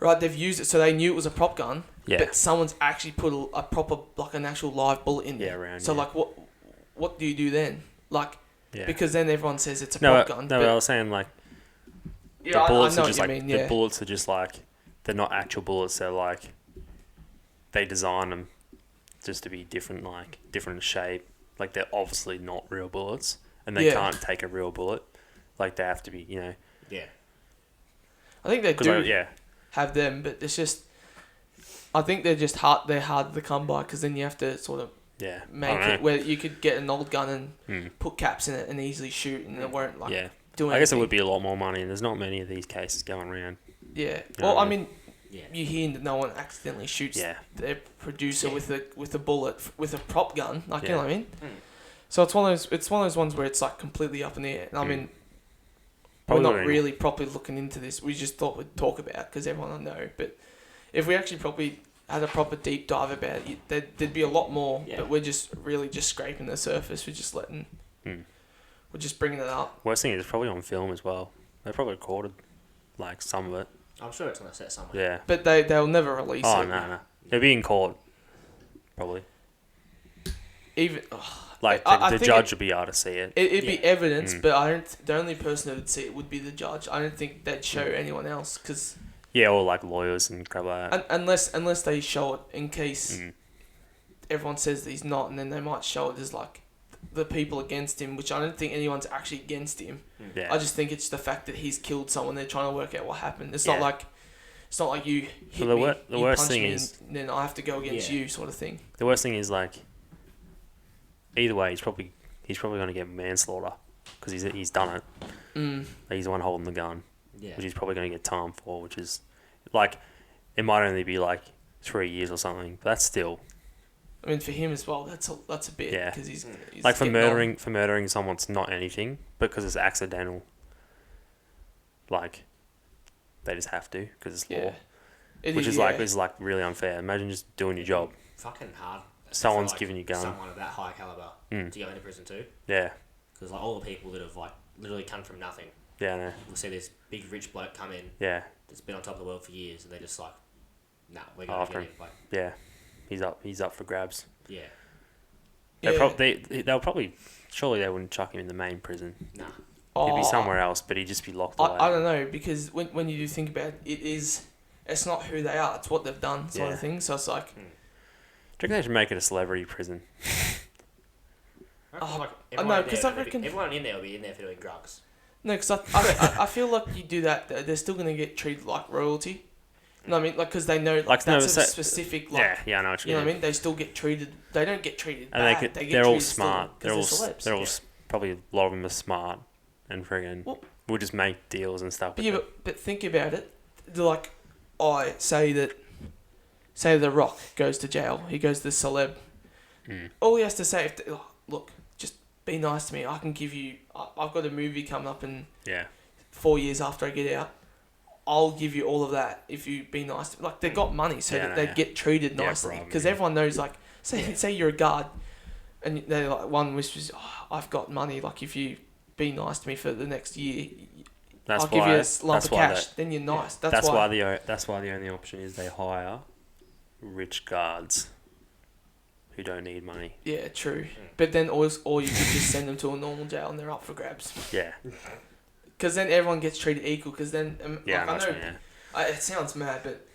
Right, they've used it, so they knew it was a prop gun, Yeah. but someone's actually put a proper, like an actual live bullet in there. Yeah, around, So yeah. like, what do you do then? Like, Yeah. because then everyone says it's a No, prop gun. no, but, I was saying like yeah, the I bullets know are what just you like mean, the yeah. bullets are just like they're not actual bullets. They're like they design them just to be different shape. Like they're obviously not real bullets, and they Yeah. can't take a real bullet. Like they have to be, Yeah. I think they do yeah, have them, but it's just, I think they're just hard. They're hard to come by because then you have to sort of yeah, make I don't it where you could get an old gun and know. put caps in it and easily shoot, and it won't like Yeah, do anything. I guess it would be a lot more money, and there's not many of these cases going around. Yeah. You know Well, what I I mean, Yeah. you hear that no one accidentally shoots Yeah. their producer Yeah. with a bullet with a prop gun. Like, you know Yeah. what I mean? Mm. So it's one of those ones where it's like completely up in the air. And I mean, Probably we're not wouldn't- really properly looking into this. We just thought we'd talk about because everyone will know. But if we actually probably had a proper deep dive about it, there'd be a lot more. Yeah. But we're just really just scraping the surface. We're just letting. We're just bringing it up. Worst thing is it's probably on film as well. They probably recorded like some of it. I'm sure it's on a set somewhere. Yeah. But they'll never release Oh it. no. It'd be in court. Probably. Even Like I the think judge would be able to see it. it'd be Yeah. evidence, but I don't. The only person who would see it would be the judge. I don't think they'd show anyone else because Yeah, or like lawyers and crap like that. unless they show it in case Mm. everyone says that he's not, and then they might show it as like the people against him, which I don't think anyone's actually against him. Yeah. I just think it's the fact that he's killed someone. They're trying to work out what happened. It's Yeah. not like you hit Well, me, the you worst punch thing me, is- and then I have to go against Yeah. you, sort of thing. The worst thing is like, either way, he's probably going to get manslaughter because he's done it. Mm. Like, he's the one holding the gun, Yeah. which he's probably going to get time for. Which is like, it might only be like 3 years or something, but that's still I mean, for him as well, that's a bit Yeah. because he's like for getting on. murdering someone's not anything because it's accidental. Like, they just have to because it's law, Yeah. It which is yeah. like really unfair. Imagine just doing your job. Fucking hard. Someone's for, giving you gun. Someone of that high caliber Mm. to go into prison too. Yeah, Because like all the people that have like literally come from nothing. yeah, no, We'll see this big rich bloke come in yeah, that's been on top of the world for years, and they're just like, nah, we're After gonna get him. him. Like, yeah. He's up for grabs. yeah, Yeah. They'll probably surely they wouldn't chuck him in the main prison. nah. He'd be Oh, somewhere else, but he'd just be locked away. I don't know because when you do think about it, it's not who they are, it's what they've done, sort Yeah. of thing. So it's like, Do you reckon they should make it a celebrity prison? I reckon, like, I know, everyone in 'cause there I will be- reckon- everyone in there will be in there for doing drugs. no, because I feel like you do that, they're still gonna get treated like royalty. You know what I mean? Like, because they know Like, no, that's a so- specific like. Yeah, I know what You know what I mean? They still get treated. They don't get treated And bad. They get they're all treated still smart. 'cause celebs. They're all Yeah. probably a lot of them are smart and friggin' Well- we'll just make deals and stuff. But yeah, but think about it. They're like, I say The Rock goes to jail. He goes to celeb. Mm. All he has to say, look, just be nice to me. I can give you. I've got a movie coming up in Yeah, 4 years after I get out. I'll give you all of that if you be nice to me. Like, they've got money, so Yeah, that no, they yeah. get treated Yeah, nicely. bro, Because yeah. everyone knows, like, say you're a guard, and they like one whispers, oh, I've got money. Like, if you be nice to me for the next year, that's I'll why. give you a lump That's of why. cash. Then you're nice. That's why the only option is they hire rich guards who don't need money. Yeah, true. But then or you could just send them to a normal jail and they're up for grabs. Yeah, Because then everyone gets treated equal. Because then, yeah, like, I I know. know it sounds mad, but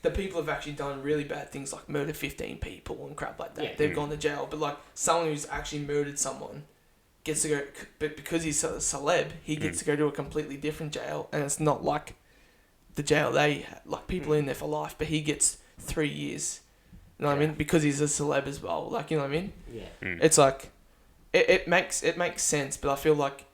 the people have actually done really bad things like murder 15 people and crap like that. Yeah. They've Mm. gone to jail. But like someone who's actually murdered someone gets to go, but because he's a celeb, he gets to go to a completely different jail, and it's not like the jail like people in there for life, but he gets 3 years. You know what I Yeah. mean? Because he's a celeb as well. Like, you know what I mean? Yeah. Mm. It's like it makes sense, but I feel like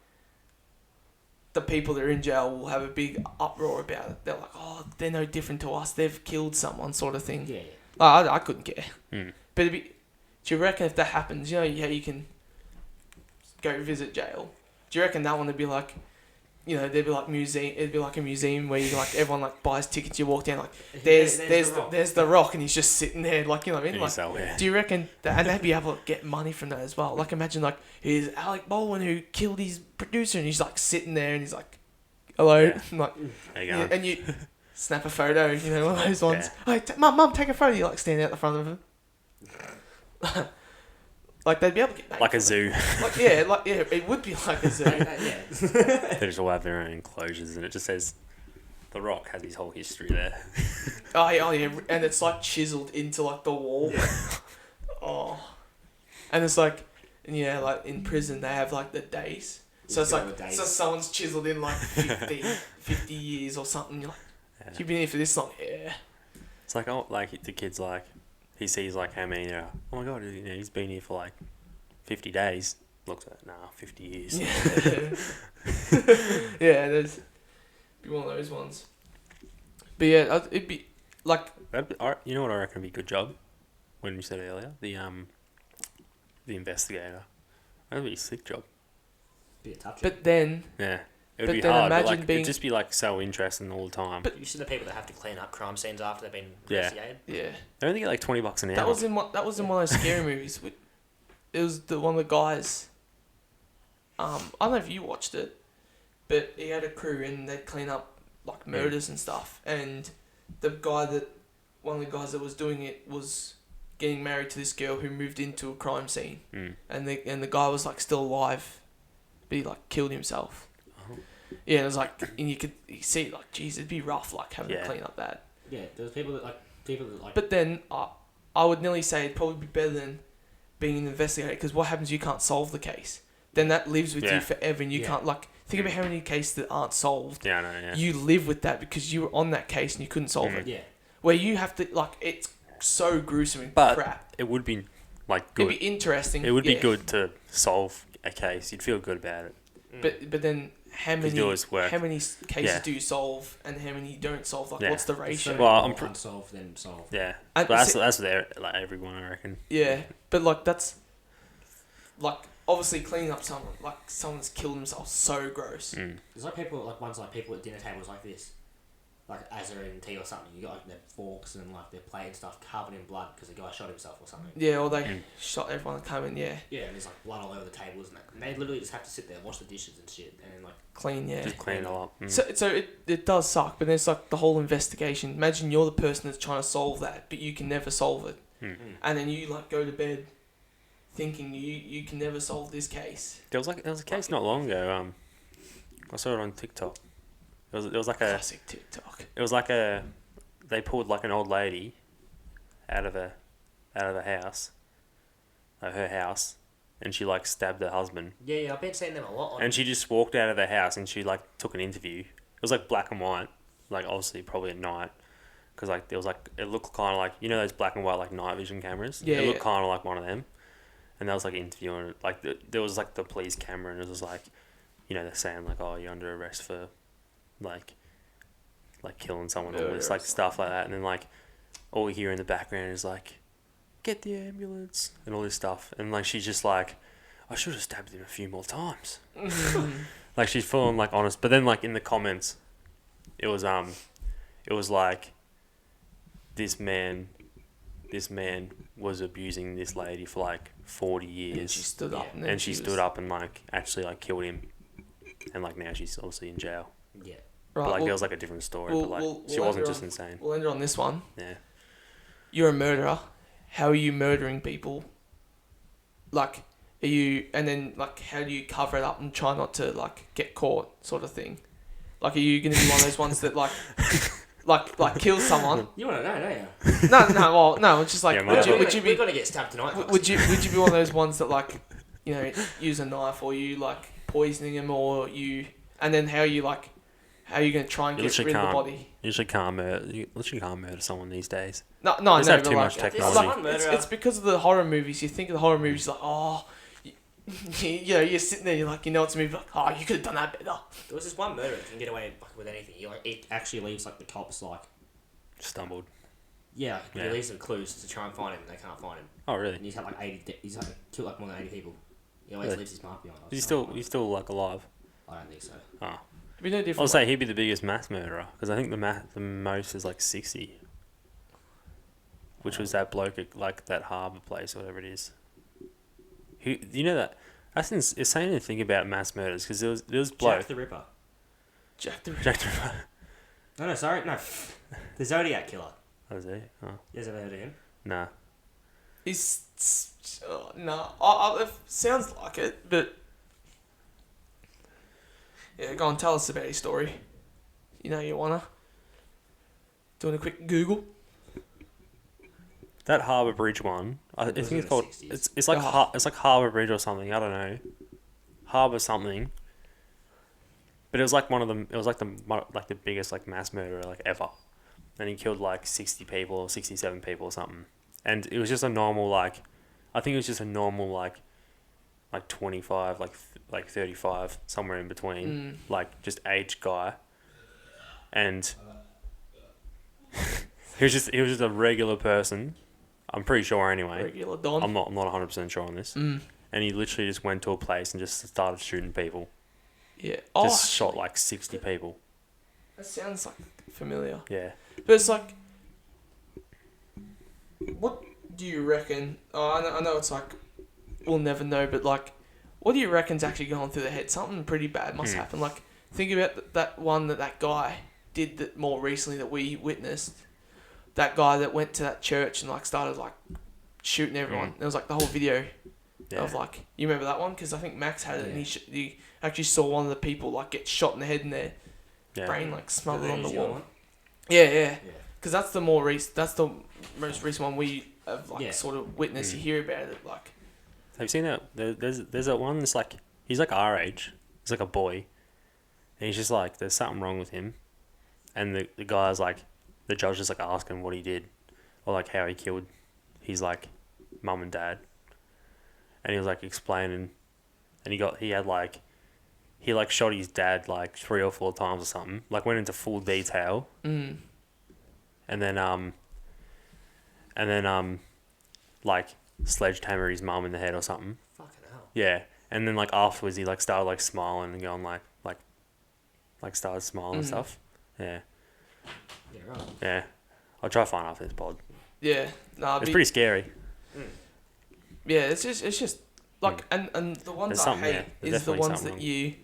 the people that are in jail will have a big uproar about it. They're like, oh, they're no different to us. They've killed someone, sort of thing. Yeah. Like, I couldn't care. Mm. But do you reckon if that happens, you know how you can go visit jail? Do you reckon that one would be like, you know, there'd be like museum. It'd be like a museum where you like everyone like buys tickets. You walk down like there's the Rock, and he's just sitting there, like, you know what I mean? Like, Yeah. do you reckon that, and they'd be able to get money from that as well? Like, imagine like here's Alec Baldwin who killed his producer, and he's like sitting there, and he's like, hello, Yeah. like, There you yeah, go. and you snap a photo, you know, one of those ones. Yeah. Hey, mum, take a photo. You like stand out the front of him. Like, they'd be able to get paid Like for a it. zoo. Like, yeah, it would be like a zoo. Yeah. They just all have their own enclosures, and it just says, "The Rock has his whole history there." Oh yeah, and it's like chiseled into like the wall. Oh, and it's like, and yeah, like in prison they have like the days. So it's Yeah, like, the days. so someone's chiseled in like 50 years or something. You're like, Yeah. you've been here for this long, yeah. It's like, oh, like the kid's like, he sees like how many, oh my god, you know, he's been here for like 50 days. looks at 50 years. Yeah, yeah, there's be one of those ones. But yeah, it'd be like You know what I reckon would be a good job? When you said earlier, the investigator. That'd be a sick job. Be a tough job. but then Yeah. It would But be then hard, but imagine like, being- it'd just be like so interesting all the time. But- You see the people that have to clean up crime scenes after they've been Yeah. investigated? yeah, They only get like $20 an hour. that was in one of those scary movies. It was one of the guys. I don't know if you watched it, but he had a crew and they'd clean up like murders and stuff. And one of the guys that was doing it was getting married to this girl who moved into a crime scene, and the guy was like still alive, but he like killed himself. Oh. Yeah, and it was like, and you see like, geez, it'd be rough like having Yeah. to clean up that. Yeah, there's people that like. But then I would nearly say it'd probably be better than being an investigator, because what happens? You can't solve the case. Then that lives with Yeah. you forever, and you can't like think about how many cases that aren't solved. Yeah, I know, yeah. You live with that because you were on that case and you couldn't solve it. Yeah. Where you have to like, it's so gruesome and But crap. it would be like good. It'd be interesting. It would be yeah. good to solve a case. You'd feel good about it. But then how many do its work. how many cases Yeah. do you solve and how many you don't solve? Like Yeah. what's the ratio? Well, I'm unsolved then solved. Yeah, And but see- that's there like everyone, I reckon. Yeah, but like that's like obviously cleaning up someone's killed themselves, so gross. There's like people at dinner tables like this, like as they're eating tea or something. You got like their forks and like their plate and stuff covered in blood because the guy shot himself or something. Yeah, or they shot everyone that came in. Yeah, Yeah, and there's like blood all over the tables and that. And they literally just have to sit there, wash the dishes and shit, and then like. clean. Yeah. Just clean it all up. So it does suck, but there's like the whole investigation. Imagine you're the person that's trying to solve that, but you can never solve it, and then you like go to bed thinking you can never solve this case. There was a case not long ago. I saw it on TikTok. There was like a Classic TikTok. It was like they pulled like an old lady out of a house, her house, and she like stabbed her husband. Yeah, I've been seeing them a lot. And she just walked out of the house and she like took an interview. It was like black and white, like obviously probably at night, because like there was like it looked kind of like, you know, those black and white like night vision cameras. Yeah, it looked yeah. kind of like one of them. And that was like interviewing like there was like the police camera and it was like, you know, they're saying like, oh, you're under arrest for like killing someone, all this like stuff like that, and then like all we hear in the background is like, get the ambulance and all this stuff, and like she's just like, I should have stabbed him a few more times. Like she's full on like honest, but then like in the comments, it was like this man was abusing this lady for like 40 years. And she stood up. And, then And she stood up and like actually like killed him, and like now she's obviously in jail. Yeah. Right, But like well, there was like a different story, we'll- but like we'll she end wasn't it just on- insane. We'll end it on this one. Yeah. You're a murderer. How are you murdering people? Like, are you, and then like, how do you cover it up and try not to like get caught, sort of thing? Like, are you gonna be one of those ones that like kill someone? You want to know, don't you? No. It's just like, Yeah, would you We're be gonna get stabbed tonight. would you be one of those ones that like, you know, use a knife, or you like poisoning them, or you, and then how are you gonna try and You get rid literally of the can't. body? You literally can't murder someone these days. No, Just no, have but too like, much it's technology. like- it's because of the horror movies. You think of the horror movies like, oh, you know, you're sitting there, you're like, you know, it's a movie like, oh, you could have done that better. There was this one murderer that can get away with anything. It actually leaves like the cops like, Stumbled. yeah, Yeah. he leaves some clues to try and find him. And they can't find him. Oh really? And he's had like 80. He's like killed like more than 80 people. He always Really? leaves his mark behind. He's still like alive. I don't think so. Oh. It'd be no different. I'll say he'd be the biggest mass murderer because I think the most is like 60, which was that bloke at like that harbour place or whatever it is. Who, you know that? That's insane to think about mass murders because there was bloke. Jack the Ripper. Jack the Jack the Ripper. No, sorry, no. The Zodiac Killer. Oh, is he? Oh, You guys ever heard of him? nah. He's no. It sounds like it, but yeah, go on, tell us about his story. You know, you wanna doing a quick Google. That Harbour Bridge one, I It was think in it's the called. 60s. It's like Oh. it's like Harbour Bridge or something. I don't know. Harbour something. But it was like one of them. It was like the biggest like mass murderer like ever, and he killed like 60 people or 67 people or something. And it was just a normal like, I think it was just a normal like like 25, like 35, somewhere in between, like just aged guy, and he was just a regular person. I'm pretty sure anyway. Regular Don. I'm not 100% sure on this. And he literally just went to a place and just started shooting people. Yeah. Just shot like 60 people. That sounds like familiar. Yeah. But it's like, what do you reckon? Oh, I know it's like, we'll never know, but like, what do you reckon's actually going through their head? Something pretty bad must happen. Like, think about that one that guy did that more recently that we witnessed. That guy that went to that church and like started like shooting everyone. It was like the whole video of like, you remember that one? Because I think Max had it and he actually saw one of the people like get shot in the head and their brain like smothered on the wall. Yeah. Because that's the most recent one we have like sort of witnessed. You hear about it like. Have you seen that? There's that one that's like, he's like our age. He's like a boy. And he's just like, there's something wrong with him. And the guy's like, the judge is like asking what he did. Or like how he killed his like mum and dad. And he was like explaining. And he shot his dad like 3 or 4 times or something. Like went into full detail. And then like sledgehammer his mum in the head or something. Fucking hell. Yeah. And then like afterwards he like started like smiling and going like started smiling and stuff. Yeah. Yeah, right. Yeah. I'll try to find after this pod. Yeah. It's pretty scary. Yeah, it's just like and the ones There's I something, hate yeah. is the Definitely ones something that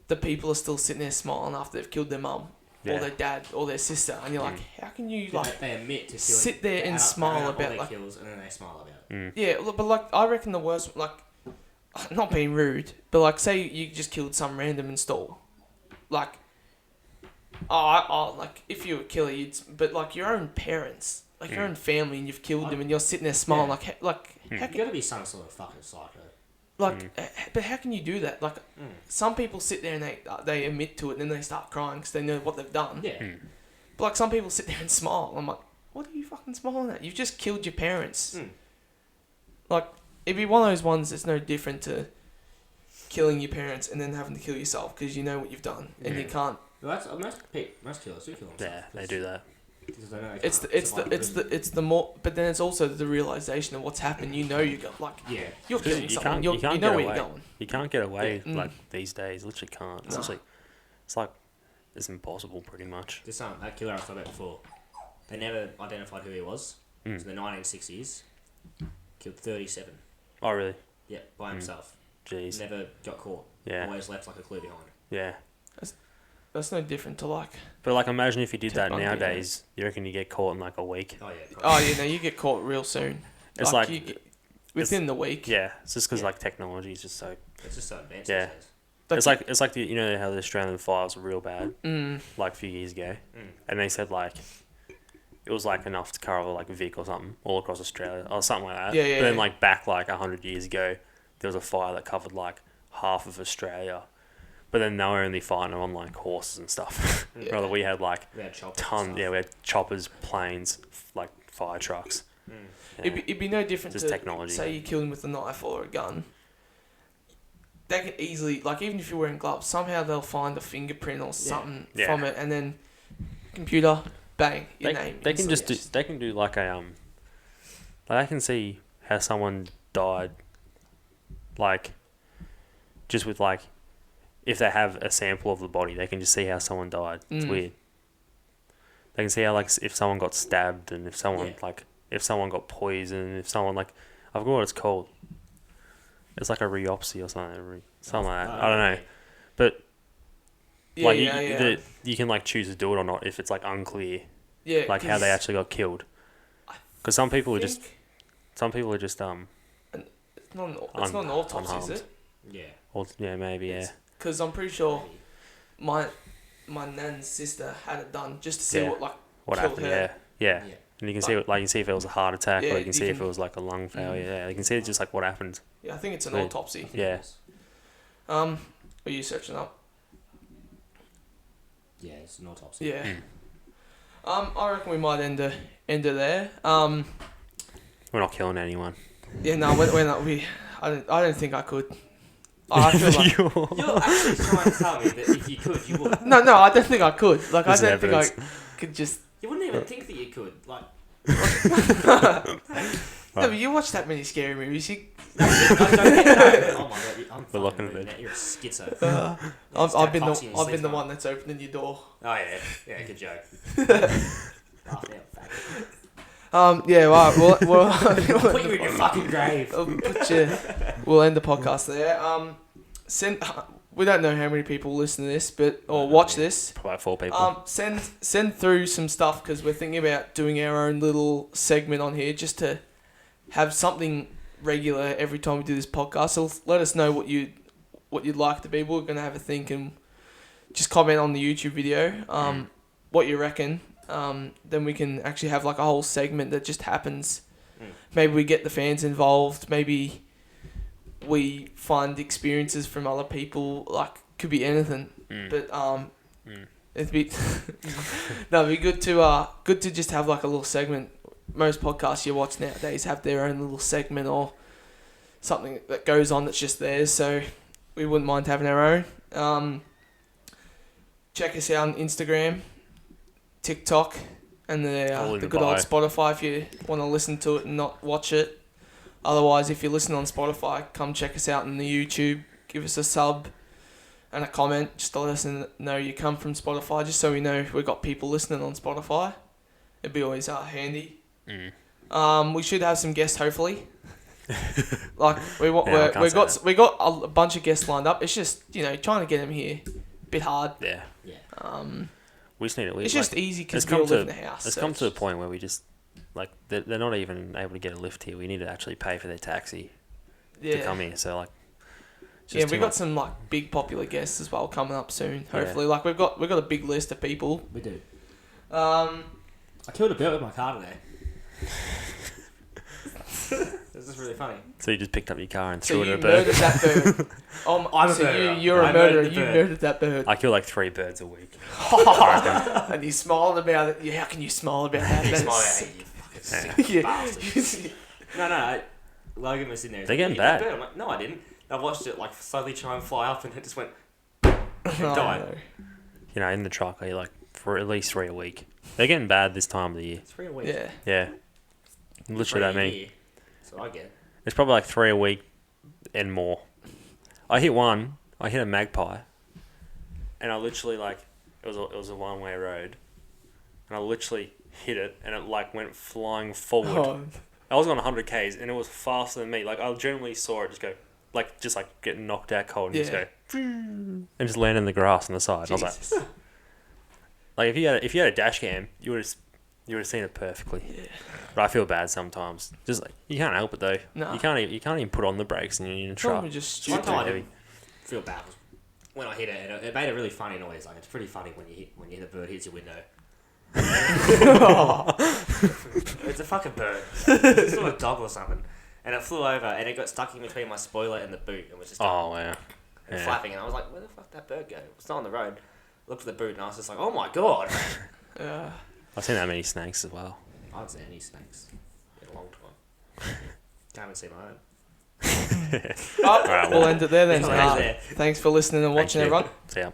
the people are still sitting there smiling after they've killed their mum or their dad or their sister, and you're like, how can you like they admit to sit there and smile about their like kills and then they smile about it. Yeah, but like I reckon the worst, like, not being rude, but like say you just killed some random install, like, like if you were a killer, but like your own parents, like your own family, and you've killed them, and you're sitting there smiling, how You gotta be some sort of fucking psycho. but how can you do that? Like, some people sit there and they admit to it, and then they start crying because they know what they've done. Yeah. But like some people sit there and smile. I'm like, what are you fucking smiling at? You've just killed your parents. Like, it'd be one of those ones that's no different to killing your parents and then having to kill yourself because you know what you've done and you can't. Well, that's most killers do kill themselves. Yeah, they do that. Because they know they It's the more, but then it's also the realization of what's happened. You know you got like you're killing You someone. can't You know get where away. you're going. You can't get away like these days. Literally can't. It's like it's impossible pretty much. There's that killer I thought about before. They never identified who he was. So in the 1960s, killed 37. Oh really? Yeah, by himself. Jeez. Never got caught. Yeah. Always left like a clue behind. Yeah. That's no different to like. But like, imagine if you did that Bundy, nowadays. You reckon you get caught in like a week? Oh yeah. Oh yeah, no, you get caught real soon. It's like like you get, within the week. Yeah, it's just because like technology is just so. It's just so advanced. Yeah. These days. It's like the, you know how the Australian fires were real bad, like a few years ago, and they said like it was like enough to cover like Vic or something all across Australia or something like that. Yeah. But then like back like 100 years ago, there was a fire that covered like half of Australia, but then they were only fighting on like horses and stuff. Rather we had like We had choppers. we had choppers, planes, like fire trucks. Yeah. It'd be no different Just to technology. say you kill him with a knife or a gun. They can easily, like, even if you're wearing gloves, somehow they'll find a fingerprint or something from it, and then computer, bang, your name. They can instantly. just do. They can do like a like I can see how someone died. Like, just with like, if they have a sample of the body, they can just see how someone died. It's weird. They can see how like if someone got stabbed and if someone if someone got poisoned, if someone like I forgot what it's called. It's like a reopsy or something, something like that. I don't know, but you can like choose to do it or not if it's like unclear, like how they actually got killed. Because some people are just It's not an autopsy, is it? Yeah. Or, yeah, maybe, yeah. Because I'm pretty sure my nan's sister had it done just to see what killed happened. her. Yeah. And you can see you can see if it was a heart attack, or you can see if it was like a lung failure. Yeah, you can see just like what happened. Yeah, I think it's an Weird. autopsy. Yeah. Are you searching up? Yeah, it's an autopsy. Yeah. I reckon we might end it there. We're not killing anyone. Yeah, no, we're not. I don't think I could. I feel like You're actually trying to tell me that if you could, you would. no, I don't think I could. Like There's I don't think evidence. I could just. You wouldn't even think that you could. Like, No, but you watch that many scary movies. I don't get that. Oh my god, I'm We're locking fucking it rude. You're a schizo. I've been Foxy and the Slipknot. one that's opening your door. Oh yeah, good joke. Laugh out, faggot. Yeah, right. Put you in your fucking grave. We'll end the podcast there. We don't know how many people listen to this, or watch this. Probably 4 people. Send through some stuff because we're thinking about doing our own little segment on here just to have something regular every time we do this podcast. So let us know what you'd like to be. We're gonna have a think and just comment on the YouTube video. What you reckon? Then we can actually have like a whole segment that just happens. Maybe we get the fans involved. Maybe we find experiences from other people. Like could be anything. But it'd be it'd be good to just have like a little segment. Most podcasts you watch nowadays have their own little segment or something that goes on that's just theirs. So we wouldn't mind having our own. Check us out on Instagram, TikTok, and the good old Spotify if you want to listen to it and not watch it. Otherwise, if you listen on Spotify, come check us out on the YouTube. Give us a sub and a comment. Just to let us know you come from Spotify, just so we know we've got people listening on Spotify. It'd be always handy. We should have some guests, hopefully. Like we got a bunch of guests lined up. It's just trying to get them here, a bit hard. Yeah. We just need it. It's just easy because we all live in the house. It's come to a point where we just they're not even able to get a lift here. We need to actually pay for their taxi to come here. So like, we got some like big popular guests as well coming up soon. Hopefully, like we've got a big list of people. We do. I killed a bird with my car today. This is really funny. So you just picked up your car and So threw it you at a bird. murdered that bird. I'm a murderer. You're a I murderer. murdered the You bird. murdered that bird. I kill like 3 birds a week. And he's smiling about it. Yeah, how can you smile about that? You That's smile at sick. you fucking sick Yeah. bastard. No, Logan was sitting there. They're He's getting like, bad. I'm like, no, I didn't. I watched it like slowly try and fly up, and it just went. Oh, died. no. In the truck, I like for at least 3 a week. They're getting bad this time of the year. 3 a week. Yeah. Yeah. Literally that many. So I get. It's probably like 3 a week and more. I hit a magpie, and I literally it was a one-way road, and I literally hit it, and it like went flying forward. Oh, I was on 100 k's, and it was faster than me. Like I generally saw it just go, just get knocked out cold, and just go, and just land in the grass on the side. And I was like, if you had a dash cam, you would have seen it perfectly. Yeah. But I feel bad sometimes. Just you can't help it though. No. You can't even put on the brakes and you're in a truck. Probably just One stupid. time I didn't feel bad was when I hit it, and it made a really funny noise. Like it's pretty funny when you hit a bird hits your window. It's a fucking bird. It's sort of dog or something, and it flew over and it got stuck in between my spoiler and the boot and was just Oh wow. and flapping. And I was like, where the fuck did that bird go? It's not on the road. I looked at the boot and I was just like, oh my god. I've seen that many snakes as well. I haven't seen any snakes in a long time. I haven't seen my own. We'll end it there then. We'll end it there. Thanks for listening and watching, Thank you. everyone. See ya.